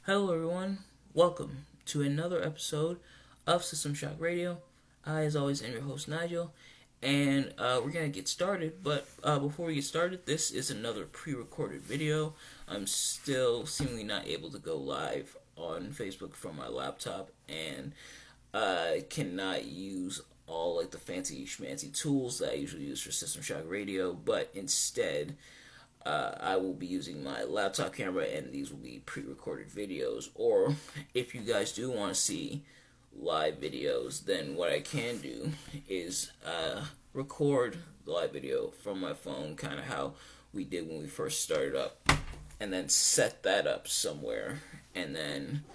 Hello, everyone. Welcome to another episode of System Shock Radio. I, as always, am your host, Nigel, and we're going to get started. But before we get started, this is another pre recorded video. I'm still seemingly not able to go live on Facebook from my laptop, and I cannot use all like the fancy schmancy tools that I usually use for System Shock Radio, but instead I will be using my laptop camera, and these will be pre-recorded videos. Or if you guys do want to see live videos, then what I can do is record the live video from my phone, kind of how we did when we first started up, and then set that up somewhere, and then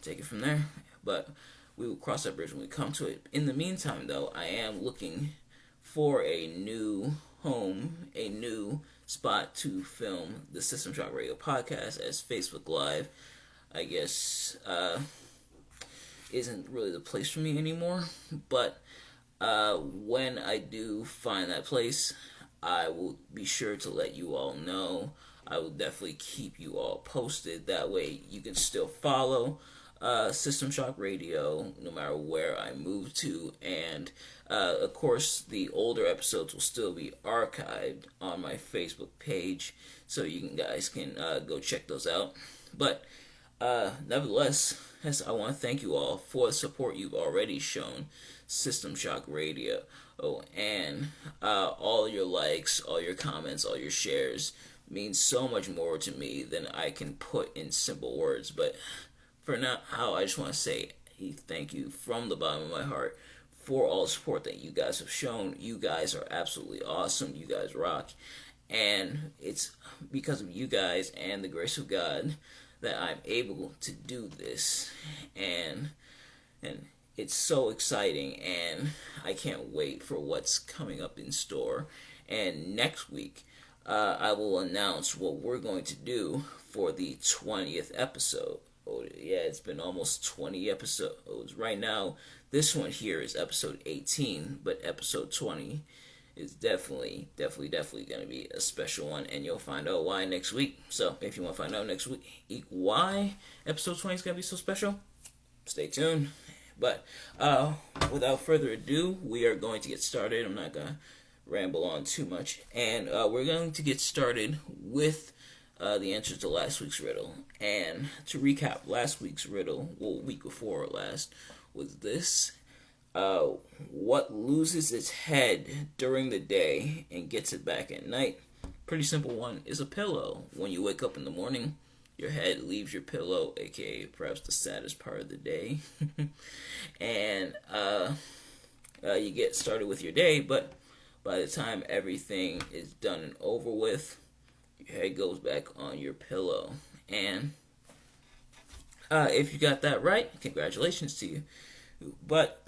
take it from there. But we will cross that bridge when we come to it. In the meantime, though, I am looking for a new home, a new spot to film the System Shock Radio podcast, as Facebook Live, I guess, isn't really the place for me anymore. But when I do find that place, I will be sure to let you all know. I will definitely keep you all posted. That way you can still follow System Shock Radio no matter where I move to. And of course, the older episodes will still be archived on my Facebook page, so you guys can go check those out. But nevertheless, yes, I want to thank you all for the support you've already shown System Shock Radio. Oh, and all your likes, all your comments, all your shares means so much more to me than I can put in simple words. But for now, I just want to say thank you from the bottom of my heart for all the support that you guys have shown. You guys are absolutely awesome. You guys rock. And it's because of you guys and the grace of God that I'm able to do this. And it's so exciting, and I can't wait for what's coming up in store. And next week, I will announce what we're going to do for the 20th episode. Oh, yeah, it's been almost 20 episodes. Right now, this one here is episode 18, but episode 20 is definitely going to be a special one, and you'll find out why next week. So, if you want to find out next week why episode 20 is going to be so special, stay tuned. But without further ado, we are going to get started. I'm not going to ramble on too much, and we're going to get started with the answers to last week's riddle. And to recap, last week's riddle, well, week before last, was this. What loses its head during the day and gets it back at night? Pretty simple one, is a pillow. When you wake up in the morning, your head leaves your pillow, aka perhaps the saddest part of the day. And you get started with your day, but by the time everything is done and over with, your head goes back on your pillow. And if you got that right, congratulations to you. But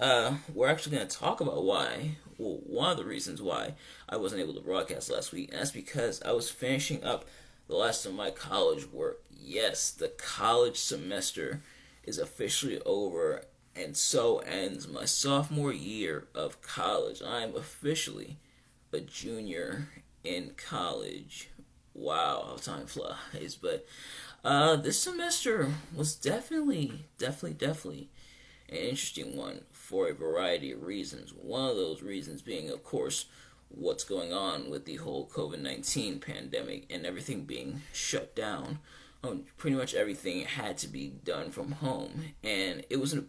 we're actually going to talk about why. Well, one of the reasons why I wasn't able to broadcast last week, and that's because I was finishing up the last of my college work. Yes, the college semester is officially over, and so ends my sophomore year of college. I am officially a junior in college. Wow, how time flies. But this semester was definitely an interesting one for a variety of reasons. One of those reasons being, of course, what's going on with the whole COVID-19 pandemic and everything being shut down. Pretty much everything had to be done from home, and it was a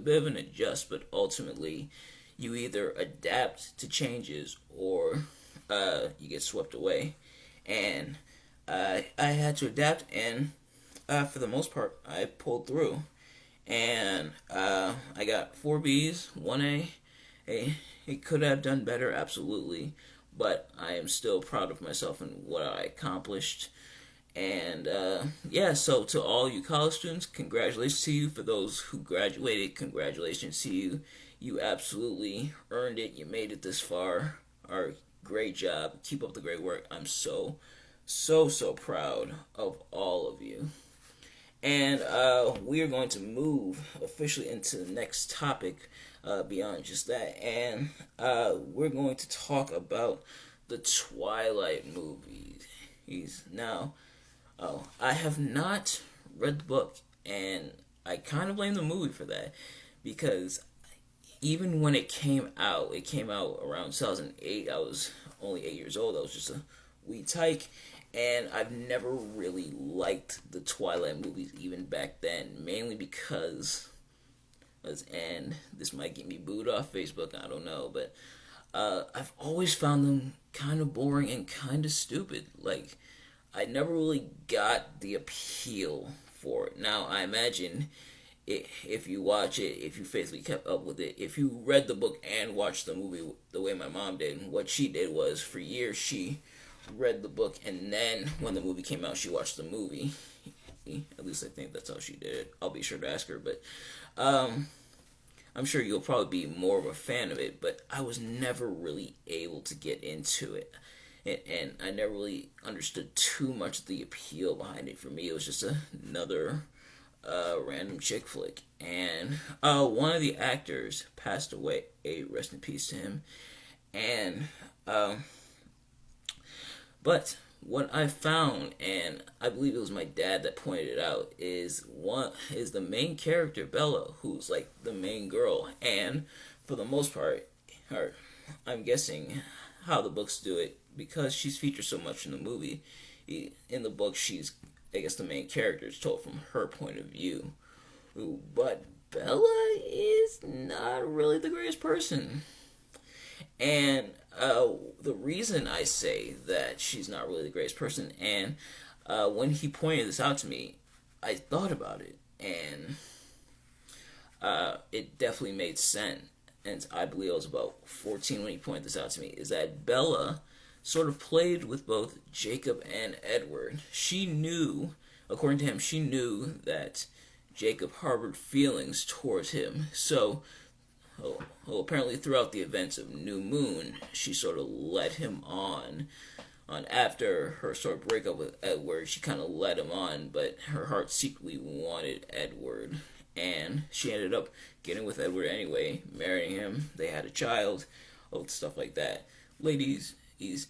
bit of an adjust, but ultimately you either adapt to changes or you get swept away. And I had to adapt, and for the most part, I pulled through. And I got 4 B's, 1 A. It could have done better, absolutely, but I am still proud of myself and what I accomplished. And yeah, so to all you college students, congratulations to you. For those who graduated, congratulations to you. You absolutely earned it. You made it this far. Great job. Keep up the great work. I'm so proud of all of you. And we are going to move officially into the next topic beyond just that. And we're going to talk about the Twilight movies. Now, I have not read the book, and I kind of blame the movie for that, because even when it came out around 2008. I was only 8 years old. I was just a wee tyke, and I've never really liked the Twilight movies even back then, mainly because, and this might get me booed off Facebook, I don't know, but I've always found them kind of boring and kind of stupid. Like, I never really got the appeal for it. Now, I imagine if you watch it, if you faithfully kept up with it, if you read the book and watched the movie the way my mom did, what she did was, for years, she read the book, and then when the movie came out, she watched the movie. At least I think that's how she did it. I'll be sure to ask her, but I'm sure you'll probably be more of a fan of it, but I was never really able to get into it. And I never really understood too much of the appeal behind it. For me, it was just another random chick flick. And one of the actors passed away. Rest in peace to him. And but what I found, and I believe it was my dad that pointed it out, is the main character, Bella, who's like the main girl, and for the most part, her, I'm guessing how the books do it, because she's featured so much in the movie. In the book, she's, I guess, the main character. It's told from her point of view. But Bella is not really the greatest person. And the reason I say that she's not really the greatest person, and when he pointed this out to me, I thought about it, and it definitely made sense. And I believe I was about 14 when he pointed this out to me, is that Bella sort of played with both Jacob and Edward. She knew, according to him, she knew that Jacob harbored feelings towards him. So, apparently throughout the events of New Moon, she sort of led him on. After her sort of breakup with Edward, she kind of led him on, but her heart secretly wanted Edward. And she ended up getting with Edward anyway, marrying him. They had a child, stuff like that. Ladies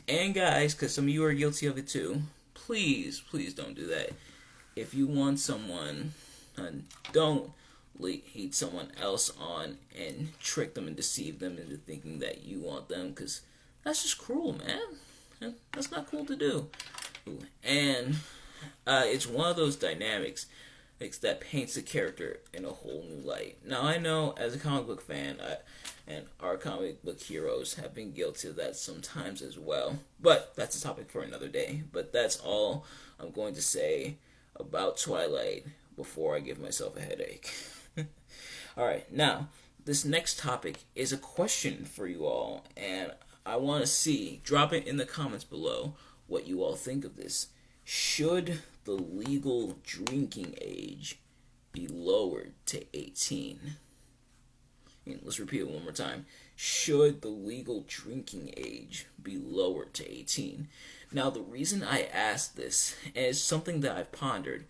and guys, because some of you are guilty of it too, please don't do that. If you want someone, don't lead someone else on and trick them and deceive them into thinking that you want them, because that's just cruel, man. That's not cool to do. And it's one of those dynamics that paints a character in a whole new light. Now, I know, as a comic book fan, and our comic book heroes have been guilty of that sometimes as well. But that's a topic for another day. But that's all I'm going to say about Twilight before I give myself a headache. Alright, now, this next topic is a question for you all, and I want to drop it in the comments below what you all think of this. Should the legal drinking age be lowered to 18? Let's repeat it one more time. Should the legal drinking age be lowered to 18? Now, the reason I ask this, and it's something that I've pondered,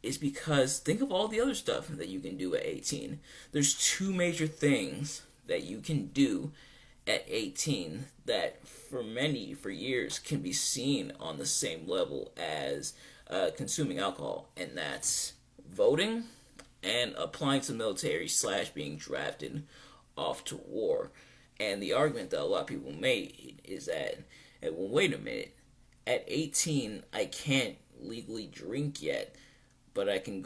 is because think of all the other stuff that you can do at 18. There's two major things that you can do at 18 that for years can be seen on the same level as consuming alcohol, and that's voting and applying to the military / being drafted off to war. And the argument that a lot of people made is that, well, wait a minute, at 18 I can't legally drink yet, but I can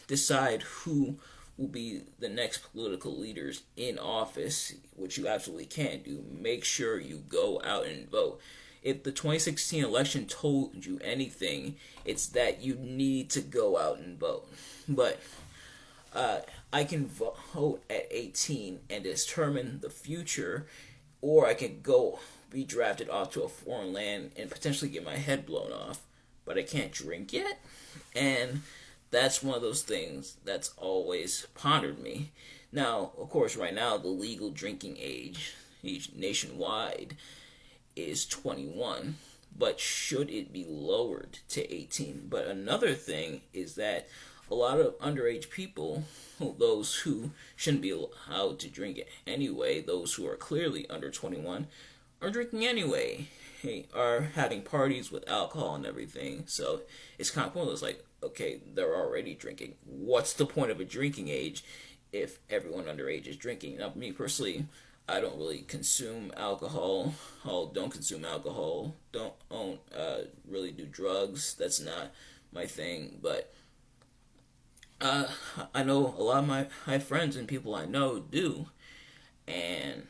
decide who will be the next political leaders in office, which you absolutely can do. Make sure you go out and vote. If the 2016 election told you anything, it's that you need to go out and vote. But I can vote at 18 and determine the future, or I can go be drafted off to a foreign land and potentially get my head blown off, but I can't drink yet. And that's one of those things that's always pondered me. Now, of course, right now, the legal drinking age nationwide is 21, but should it be lowered to 18? But another thing is that a lot of underage people, those who shouldn't be allowed to drink anyway, those who are clearly under 21, are drinking anyway. are having parties with alcohol and everything. So it's kind of pointless. Like, okay, they're already drinking. What's the point of a drinking age if everyone underage is drinking? Now, me personally, I don't really consume alcohol. Don't consume alcohol. Don't really do drugs. That's not my thing. But I know a lot of my friends and people I know do, and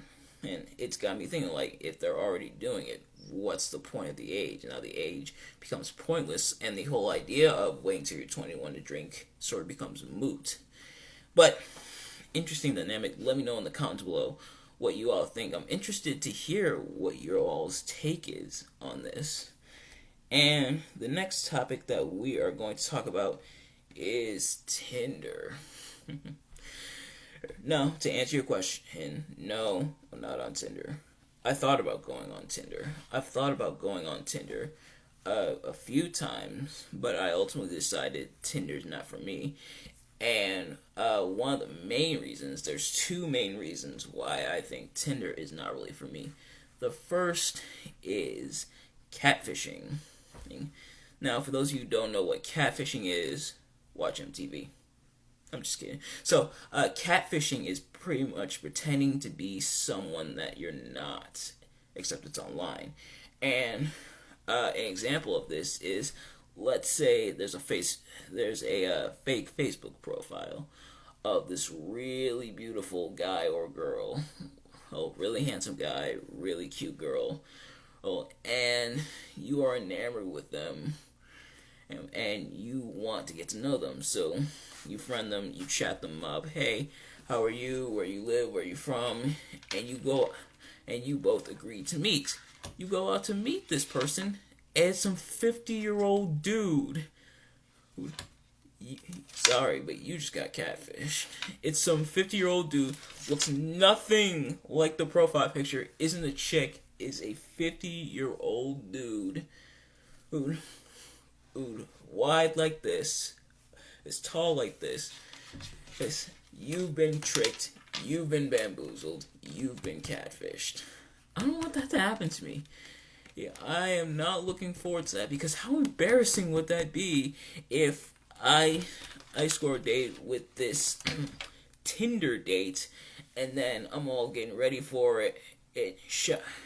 it's got me thinking, like, if they're already doing it, what's the point of the age? Now the age becomes pointless, and the whole idea of waiting till you're 21 to drink sort of becomes moot. But interesting dynamic. Let me know in the comments below what you all think. I'm interested to hear what your all's take is on this. And the next topic that we are going to talk about is Tinder. No, to answer your question, no, I'm not on Tinder. I thought about going on Tinder. I've thought about going on Tinder a few times, but I ultimately decided Tinder's not for me. And one of the main reasons, there's two main reasons why I think Tinder is not really for me. The first is catfishing. Now, for those of you who don't know what catfishing is, watch MTV. I'm just kidding. So, catfishing is pretty much pretending to be someone that you're not, except it's online. And an example of this is, let's say there's a fake Facebook profile of this really beautiful guy or girl, really handsome guy, really cute girl, and you are enamored with them, and you want to get to know them. So you friend them, you chat them up. Hey, how are you? Where you live? Where you from? And you go, and you both agree to meet. You go out to meet this person, and it's some 50-year-old dude. Sorry, but you just got catfished. It's some 50-year-old dude, looks nothing like the profile picture, isn't a chick, is a 50-year-old dude who wide like this, is tall like this. You've been tricked, you've been bamboozled, you've been catfished. I don't want that to happen to me. Yeah, I am not looking forward to that, because how embarrassing would that be if I score a date with this Tinder date, and then I'm all getting ready for it,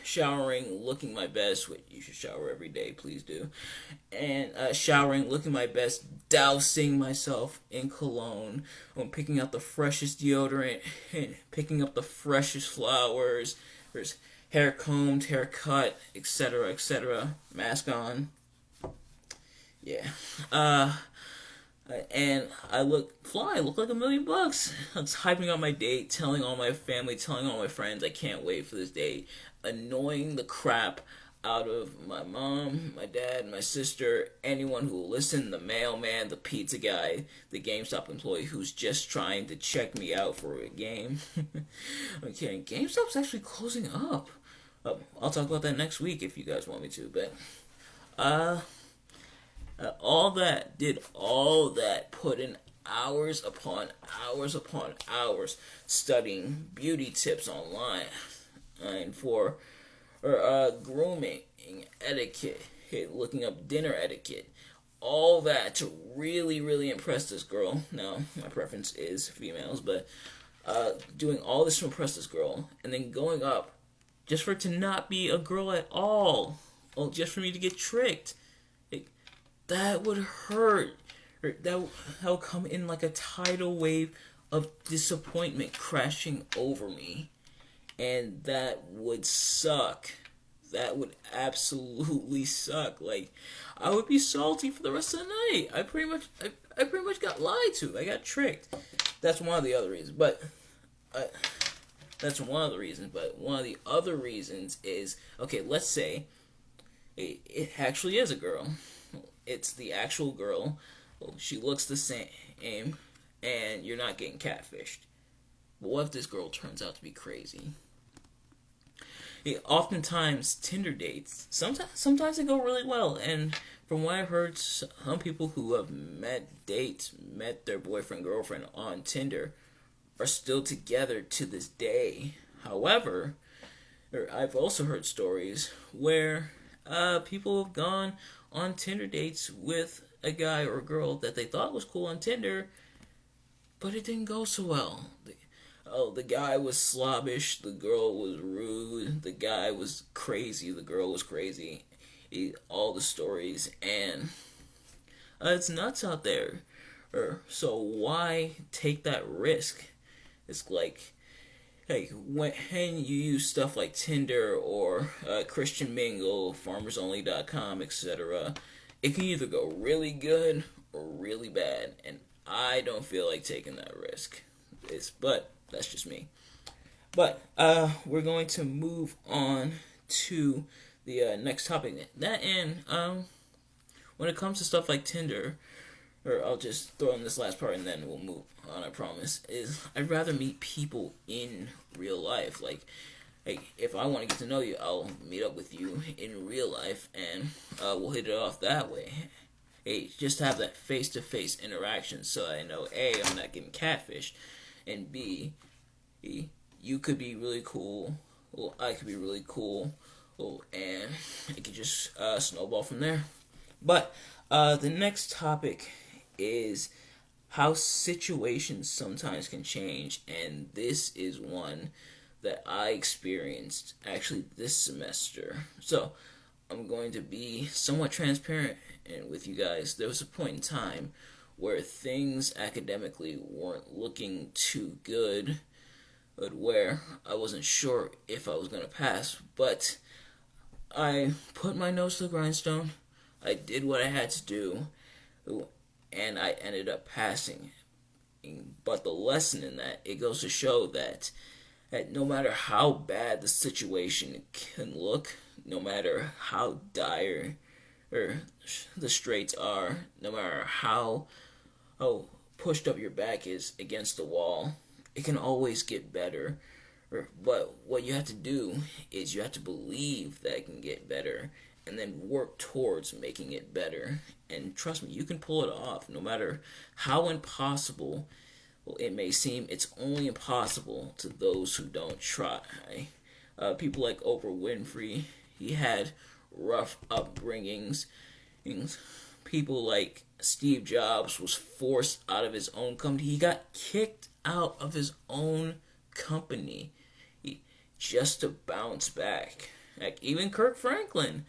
showering, looking my best, which you should shower every day, please do, and showering, looking my best, dousing myself in cologne, picking out the freshest deodorant, and picking up the freshest flowers, there's hair combed, hair cut, etc., etc., mask on, yeah, and I look fly, I look like $1 million. I was hyping up my date, telling all my family, telling all my friends I can't wait for this date, annoying the crap out of my mom, my dad, my sister, anyone who will listen, the mailman, the pizza guy, the GameStop employee who's just trying to check me out for a game. I'm kidding. GameStop's actually closing up. I'll talk about that next week if you guys want me to, but all that, put in hours upon hours studying beauty tips online, and for grooming etiquette, looking up dinner etiquette, all that to really impress this girl. Now, my preference is females, but doing all this to impress this girl, and then going up just for it to not be a girl at all, or just for me to get tricked. That would hurt. That would come in like a tidal wave of disappointment crashing over me. And that would suck. That would absolutely suck. Like, I would be salty for the rest of the night. I pretty much got lied to. I got tricked. That's one of the other reasons. But one of the other reasons is, okay, let's say it actually is a girl. It's the actual girl. Well, she looks the same, and you're not getting catfished. But what if this girl turns out to be crazy? Oftentimes, Tinder dates, sometimes they go really well. And from what I've heard, some people who have met their boyfriend, girlfriend on Tinder are still together to this day. However, I've also heard stories where people have gone on Tinder dates with a guy or a girl that they thought was cool on Tinder, but it didn't go so well. The guy was slobbish, the girl was rude, the guy was crazy, the girl was crazy. All the stories, and it's nuts out there. So why take that risk? It's like, hey, when you use stuff like Tinder or Christian Mingle, FarmersOnly.com, etc., it can either go really good or really bad, and I don't feel like taking that risk. But that's just me. But we're going to move on to the next topic. That and when it comes to stuff like Tinder, or I'll just throw in this last part and then we'll move on, I promise, is I'd rather meet people in real life. Like if I want to get to know you, I'll meet up with you in real life and we'll hit it off that way. Hey, just have that face-to-face interaction so I know, A, I'm not getting catfished, and B, you could be really cool, well, I could be really cool, and it could just snowball from there. But the next topic is how situations sometimes can change, and this is one that I experienced actually this semester. So I'm going to be somewhat transparent and with you guys. There was a point in time where things academically weren't looking too good, but where I wasn't sure if I was going to pass, but I put my nose to the grindstone. I did what I had to do, and I ended up passing. But the lesson in that, it goes to show that no matter how bad the situation can look, no matter how dire or the straits are, no matter how pushed up your back is against the wall, it can always get better. But what you have to do is you have to believe that it can get better and then work towards making it better. And trust me, you can pull it off no matter how impossible it may seem. It's only impossible to those who don't try. People like Oprah Winfrey, he had rough upbringings. People like Steve Jobs was forced out of his own company. He got kicked out of his own company just to bounce back. Like even Kirk Franklin.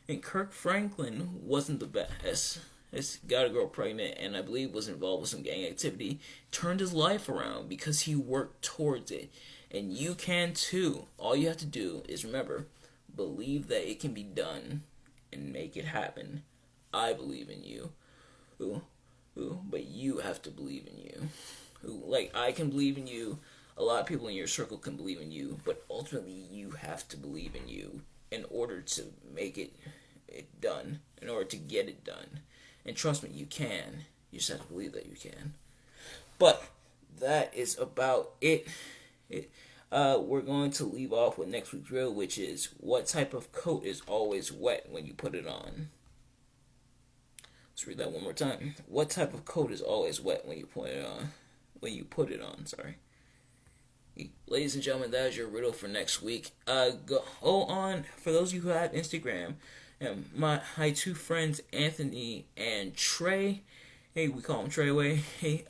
And Kirk Franklin wasn't the best. He's got a girl pregnant and I believe was involved with some gang activity. Turned his life around because he worked towards it. And you can too. All you have to do is remember, believe that it can be done and make it happen. I believe in you. But you have to believe in you. Like I can believe in you. A lot of people in your circle can believe in you, but ultimately you have to believe in you in order to make it done, in order to get it done. And trust me, you can. You just have to believe that you can. But that is about it. We're going to leave off with next week's drill, which is what type of coat is always wet when you put it on. Let's read that one more time. What type of coat is always wet when you put it on? Sorry. Ladies and gentlemen, that is your riddle for next week. Go on, for those of you who have Instagram, my two friends, Anthony and Trey, hey, we call him Treyway, hey,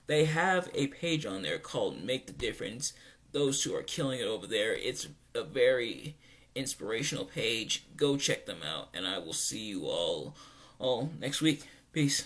they have a page on there called Make the Difference. Those two are killing it over there. It's a very inspirational page. Go check them out, and I will see you all next week. Peace.